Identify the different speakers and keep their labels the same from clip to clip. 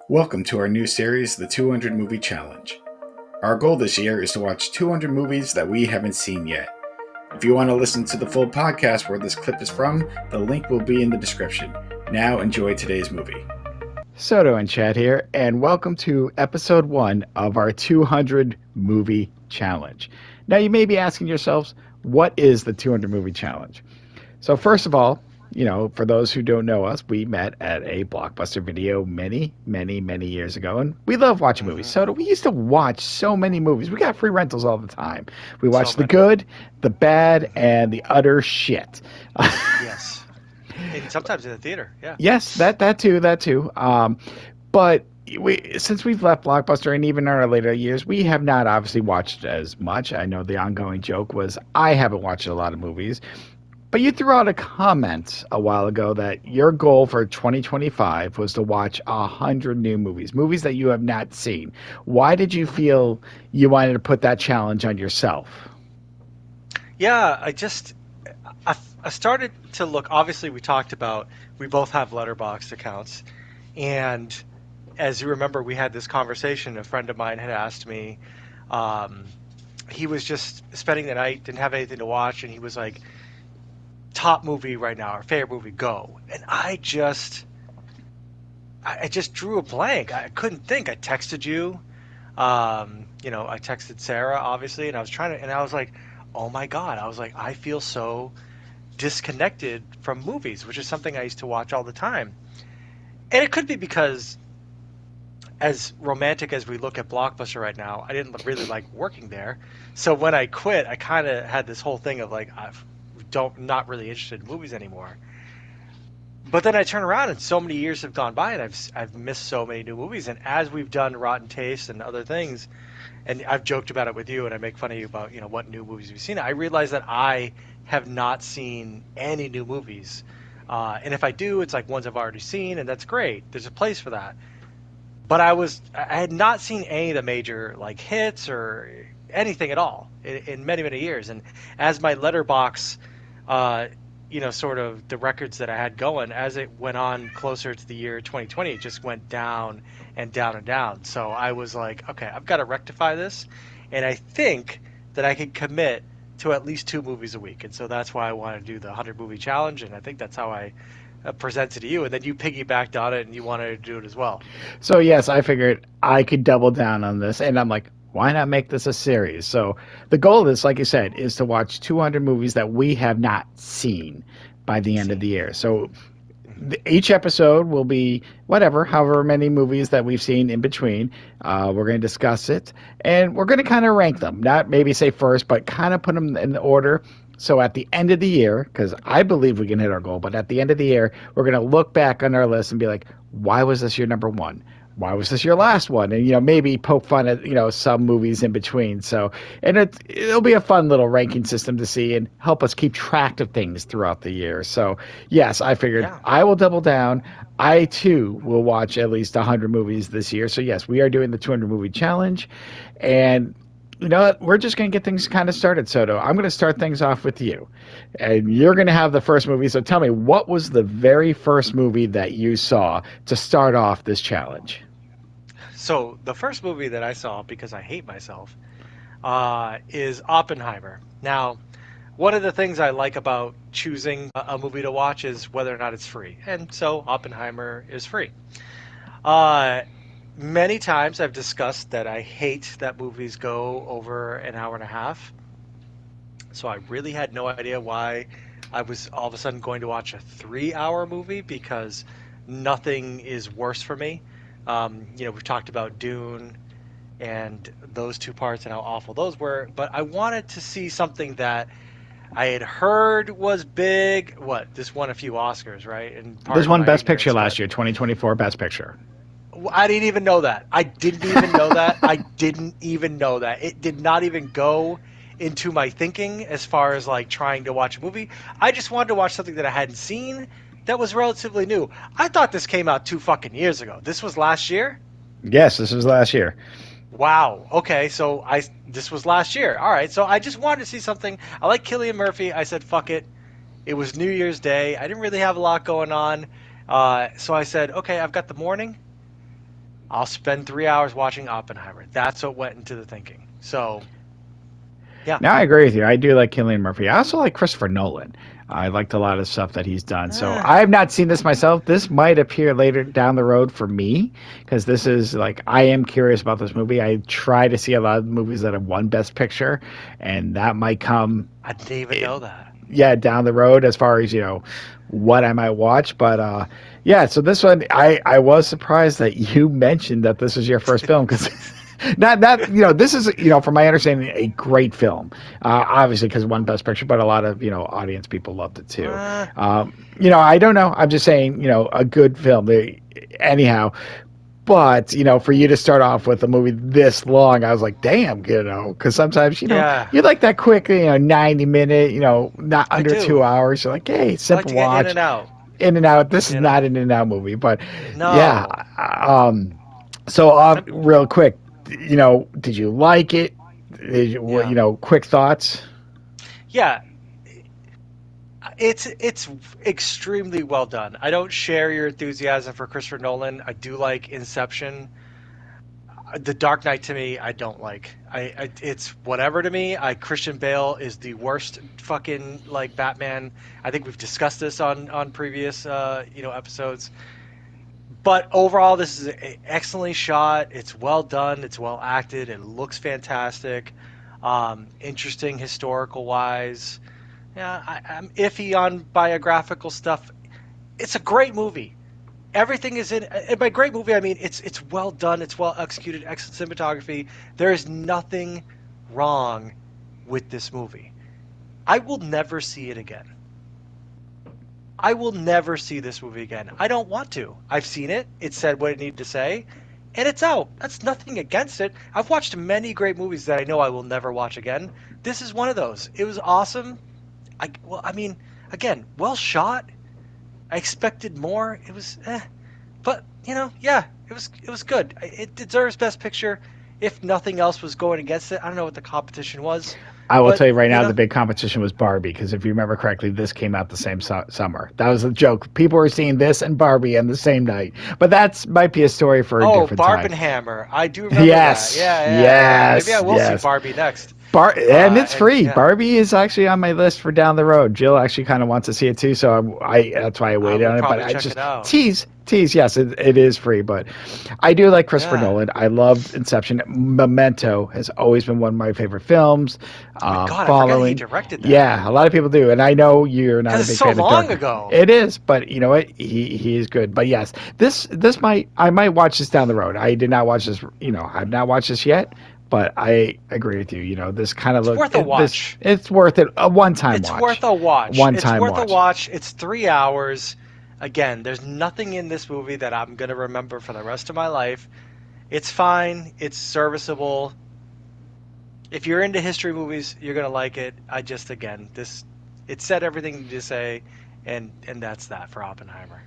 Speaker 1: Welcome to our new series, The 200 Movie Challenge. Our goal this year is to watch 200 movies that we haven't seen yet. If you want to listen to the full podcast where this clip is from, the link will be in the description. Now enjoy today's movie.
Speaker 2: Soto and Chad here, and welcome to episode 1 of our 200 Movie Challenge. Now, you may be asking yourselves, what is the 200 Movie Challenge? So, first of all, for those who don't know us, we met at a Blockbuster Video many years ago, and we love watching movies. So we used to watch so many movies. We got free rentals all the time. We watched the good, the bad, and the utter shit.
Speaker 3: Yes. And sometimes in the theater, yeah.
Speaker 2: Yes, that too. But since we've left Blockbuster and even in our later years, we have not obviously watched as much. I know the ongoing joke was I haven't watched a lot of movies. But you threw out a comment a while ago that your goal for 2025 was to watch 100 new movies that you have not seen. Why did you feel you wanted to put that challenge on yourself?
Speaker 3: Yeah, I started to look. Obviously, we talked about we both have Letterboxd accounts, and as you remember, we had this conversation. A friend of mine had asked me. He was just spending the night, didn't have anything to watch, and he was like, top movie right now, our favorite movie, go. And I just drew a blank. I couldn't think. I texted you, I texted Sarah, obviously, and I was like, oh my God. I was like, I feel so disconnected from movies, which is something I used to watch all the time. And it could be because as romantic as we look at Blockbuster right now, I didn't really like working there. So when I quit, I kind of had this whole thing of like, not really interested in movies anymore. But then I turn around and so many years have gone by and I've missed so many new movies. And as we've done Rotten Taste and other things, and I've joked about it with you and I make fun of you about, what new movies we've seen, I realize that I have not seen any new movies. And if I do, it's like ones I've already seen, and that's great. There's a place for that. But I had not seen any of the major like hits or anything at all in many years. And as my letterbox sort of the records that I had going, as it went on closer to the year 2020, it just went down and down and down. So I was like, okay, I've got to rectify this. And I think that I can commit to at least 2 movies a week. And so that's why I want to do the 100 movie challenge. And I think that's how I presented to you. And then you piggybacked on it and you wanted to do it as well.
Speaker 2: So yes, I figured I could double down on this. And I'm like, why not make this a series? So the goal of this, like you said, is to watch 200 movies that we have not seen by the end of the year. So each episode will be however many movies that we've seen in between. We're going to discuss it, and we're going to kind of rank them. Not maybe say first, but kind of put them in the order. So at the end of the year, because I believe we can hit our goal, but at the end of the year, we're going to look back on our list and be like, why was this your number one? Why was this your last one? And, maybe poke fun at, some movies in between. So, and it'll be a fun little ranking system to see and help us keep track of things throughout the year. So, yes, I figured I will double down. I, too, will watch at least 100 movies this year. So, yes, we are doing the 200 movie challenge. And we're just going to get things kind of started, Soto. I'm going to start things off with you. And you're going to have the first movie. So tell me, what was the very first movie that you saw to start off this challenge?
Speaker 3: So the first movie that I saw, because I hate myself, is Oppenheimer. Now, one of the things I like about choosing a movie to watch is whether or not it's free. And so Oppenheimer is free. Many times I've discussed that I hate that movies go over an hour and a half. So I really had no idea why I was all of a sudden going to watch a 3-hour movie, because nothing is worse for me. We've talked about Dune and those 2 parts and how awful those were, but I wanted to see something that I had heard was big. This won a few Oscars, right? And
Speaker 2: this won Best Picture last year, 2024 Best Picture.
Speaker 3: I didn't even know that. I didn't even know that. I didn't even know that. It did not even go into my thinking as far as like trying to watch a movie. I just wanted to watch something that I hadn't seen that was relatively new. I thought this came out 2 fucking years ago. This was last year?
Speaker 2: Yes, this was last year.
Speaker 3: Wow. Okay, so this was last year. All right, so I just wanted to see something. I like Cillian Murphy. I said, fuck it. It was New Year's Day. I didn't really have a lot going on. So I said, okay, I've got the morning. I'll spend 3 hours watching Oppenheimer. That's what went into the thinking. So, yeah.
Speaker 2: Now I agree with you. I do like Cillian Murphy. I also like Christopher Nolan. I liked a lot of stuff that he's done. So
Speaker 3: Eh,
Speaker 2: I have not seen this myself. This might appear later down the road for me because this is like I am curious about this movie. I try to see a lot of movies that have won Best Picture, and that might come,
Speaker 3: I didn't even know that.
Speaker 2: yeah, down the road as far as what I might watch. But yeah, so this one I was surprised that you mentioned that this was your first film because. Not this is from my understanding a great film, obviously because it won Best Picture, but a lot of audience people loved it too.
Speaker 3: Uh,
Speaker 2: I don't know, I'm just saying a good film. Anyhow, but for you to start off with a movie this long, I was like, damn, because sometimes
Speaker 3: yeah,
Speaker 2: you like that quick 90-minute, not
Speaker 3: I
Speaker 2: under
Speaker 3: do.
Speaker 2: 2 hours. You're like, hey,
Speaker 3: I like
Speaker 2: simple
Speaker 3: to get in
Speaker 2: watch,
Speaker 3: and out.
Speaker 2: in and out. This is
Speaker 3: You know?
Speaker 2: not an in and out movie, but yeah.
Speaker 3: No.
Speaker 2: So
Speaker 3: I'm,
Speaker 2: real quick, did you like it? Did you,
Speaker 3: yeah.
Speaker 2: quick thoughts?
Speaker 3: Yeah. It's extremely well done. I don't share your enthusiasm for Christopher Nolan. I do like Inception. The Dark Knight to me, I don't like. It's whatever to me. Christian Bale is the worst fucking like Batman. I think we've discussed this on previous episodes. But overall, this is excellently shot. It's well done. It's well acted. It looks fantastic. Interesting historical wise. Yeah, I'm iffy on biographical stuff. It's a great movie. Everything is in. And by great movie, I mean it's well done. It's well executed. Excellent cinematography. There is nothing wrong with this movie. I will never see it again. I will never see this movie again. I don't want to. I've seen it. It said what it needed to say, and it's out. That's nothing against it. I've watched many great movies that I know I will never watch again. This is one of those. It was awesome. I mean, again, well shot. I expected more. It was, but yeah, it was good. It deserves Best Picture. If nothing else was going against it, I don't know what the competition was,
Speaker 2: I will
Speaker 3: but
Speaker 2: tell you right now, the big competition was Barbie because if you remember correctly, this came out the same summer. That was a joke. People were seeing this and Barbie on the same night, but that might be a story for a
Speaker 3: oh,
Speaker 2: different time.
Speaker 3: Barbenheimer. I do remember that.
Speaker 2: Yes,
Speaker 3: Yeah. Maybe I
Speaker 2: yes,
Speaker 3: will see
Speaker 2: yes.
Speaker 3: Barbie next.
Speaker 2: And it's
Speaker 3: And
Speaker 2: free.
Speaker 3: yeah,
Speaker 2: Barbie is actually on my list for down the road. Jill actually kind of wants to see it too, so I that's why I
Speaker 3: I
Speaker 2: waited
Speaker 3: will
Speaker 2: on it. But
Speaker 3: probably
Speaker 2: I
Speaker 3: check
Speaker 2: just
Speaker 3: it out.
Speaker 2: tease. Yes, it is free, but I do like Christopher
Speaker 3: Yeah.
Speaker 2: Nolan. I love Inception. Memento has always been one of my favorite films.
Speaker 3: Oh my God, I forgot he
Speaker 2: Following,
Speaker 3: directed that.
Speaker 2: yeah, a lot of people do, and I know you're not
Speaker 3: Because
Speaker 2: a
Speaker 3: it's
Speaker 2: big
Speaker 3: so
Speaker 2: fan of
Speaker 3: long
Speaker 2: Dark.
Speaker 3: ago.
Speaker 2: It is, but you know what? He is good. But yes, this I might watch this down the road. I did not watch this. I've not watched this yet. But I agree with you. This kind of
Speaker 3: It's worth a
Speaker 2: this
Speaker 3: watch.
Speaker 2: it's worth it. A one-time
Speaker 3: It's
Speaker 2: watch.
Speaker 3: worth a watch.
Speaker 2: One
Speaker 3: It's
Speaker 2: time
Speaker 3: worth a
Speaker 2: watch.
Speaker 3: watch. It's 3 hours. Again, there's nothing in this movie that I'm gonna remember for the rest of my life. It's fine. It's serviceable. If you're into history movies, you're gonna like it. Again, this it said everything you need to say, and that's that for Oppenheimer.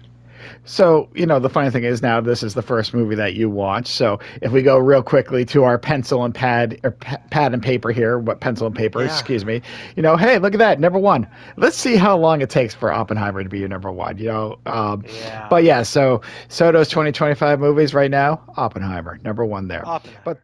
Speaker 2: So, the funny thing is now this is the first movie that you watch. So, if we go real quickly to our pencil and pad or pad and paper here, what pencil and paper,
Speaker 3: Yeah.
Speaker 2: excuse me. Hey, look at that, number one. Let's see how long it takes for Oppenheimer to be your number one.
Speaker 3: Yeah.
Speaker 2: But yeah, so Soto's 2025 movies right now, Oppenheimer, number one there.
Speaker 3: Oppenheimer.
Speaker 2: But